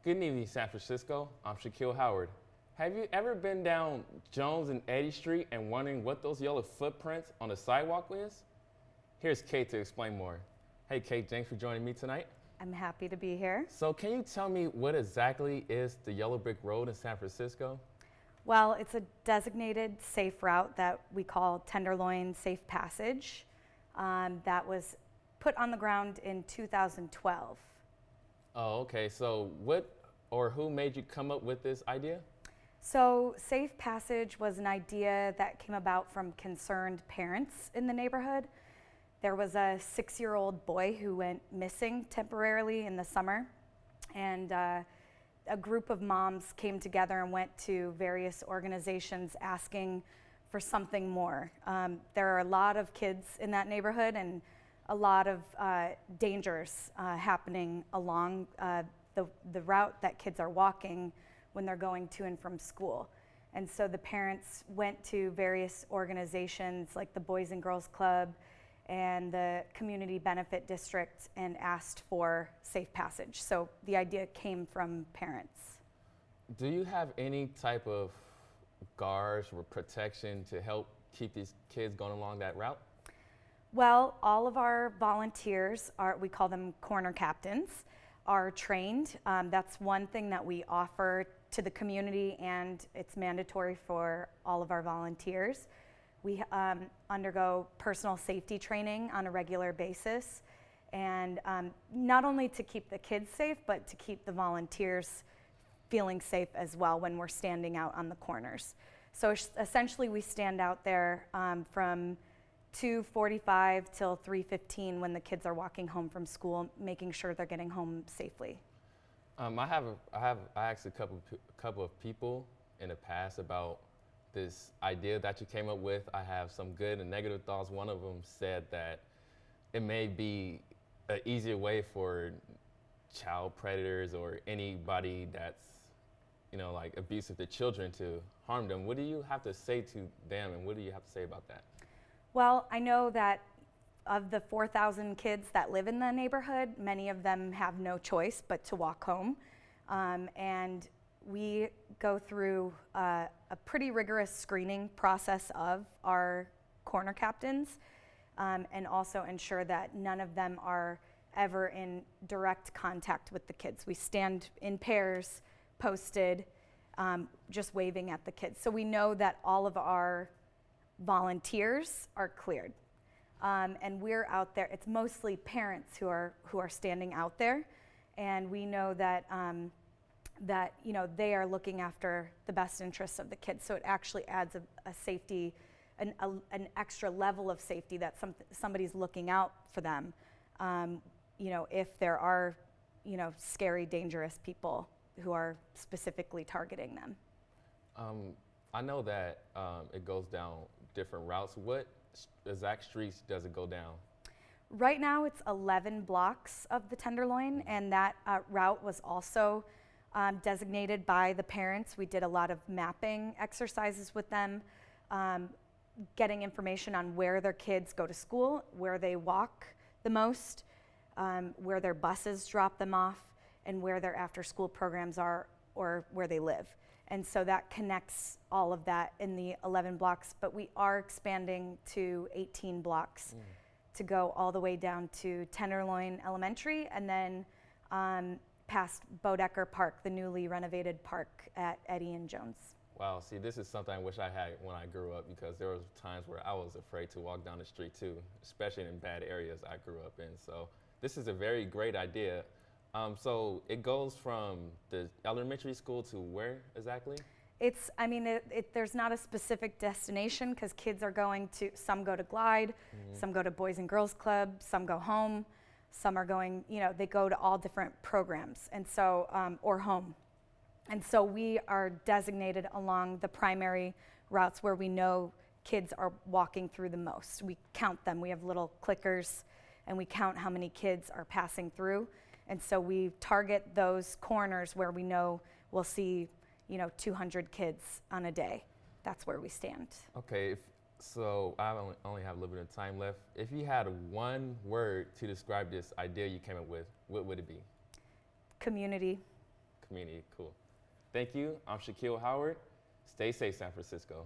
Good evening, San Francisco. I'm Shaquille Howard. Have you ever been down Jones and Eddy Street and wondering what those yellow footprints on the sidewalk is? Here's Kate to explain more. Hey Kate, thanks for joining me tonight. I'm happy to be here. So can you tell me what exactly is the Yellow Brick Road in San Francisco? Well, it's a designated safe route that we call Tenderloin Safe Passage that was put on the ground in 2012. Oh, okay. So what or who made you come up with this idea? So Safe Passage was an idea that came about from concerned parents in the neighborhood. There was a 6-year-old boy who went missing temporarily in the summer, and a group of moms came together and went to various organizations asking for something more. There are a lot of kids in that neighborhood and a lot of dangers happening along the route that kids are walking when they're going to and from school. And so the parents went to various organizations like the Boys and Girls Club and the Community Benefit District and asked for safe passage. So the idea came from parents. Do you have any type of guards or protection to help keep these kids going along that route? Well, all of our volunteers we call them corner captains, are trained. That's one thing that we offer to the community, and it's mandatory for all of our volunteers. We undergo personal safety training on a regular basis, and not only to keep the kids safe, but to keep the volunteers feeling safe as well when we're standing out on the corners. So essentially we stand out there from 2:45 till 3:15 when the kids are walking home from school, making sure they're getting home safely. I asked a couple of people in the past about this idea that you came up with. I have some good and negative thoughts. One of them said that it may be an easier way for child predators or anybody that's, like abusive to children to harm them. What do you have to say to them, and what do you have to say about that? Well, I know that of the 4,000 kids that live in the neighborhood, many of them have no choice but to walk home. And we go through a pretty rigorous screening process of our corner captains and also ensure that none of them are ever in direct contact with the kids. We stand in pairs, posted, just waving at the kids. So we know that all of our volunteers are cleared. And we're out there, it's mostly parents who are standing out there, and we know that they are looking after the best interests of the kids. So it actually adds a safety, an extra level of safety that somebody's looking out for them. If there are, scary, dangerous people who are specifically targeting them. I know that it goes down different routes. What exact streets does it go down? Right now it's 11 blocks of the Tenderloin, and that route was also designated by the parents. We did a lot of mapping exercises with them, getting information on where their kids go to school, where they walk the most, where their buses drop them off, and where their after-school programs are or where they live. And so that connects all of that in the 11 blocks, but we are expanding to 18 blocks to go all the way down to Tenderloin Elementary and then past Bodecker Park, the newly renovated park at Eddy and Jones. Wow, see, this is something I wish I had when I grew up, because there was times where I was afraid to walk down the street too, especially in bad areas I grew up in. So this is a very great idea. So it goes from the elementary school to where exactly? There's not a specific destination because kids are going to, some go to Glide, some go to Boys and Girls Club, some go home, some are going, they go to all different programs, and so, or home. And so we are designated along the primary routes where we know kids are walking through the most. We count them, we have little clickers, and we count how many kids are passing through. And so we target those corners where we know we'll see, 200 kids on a day. That's where we stand. Okay, so I only have a little bit of time left. If you had one word to describe this idea you came up with, what would it be? Community. community. Cool. Thank you. I'm Shaquille Howard. Stay safe, San Francisco.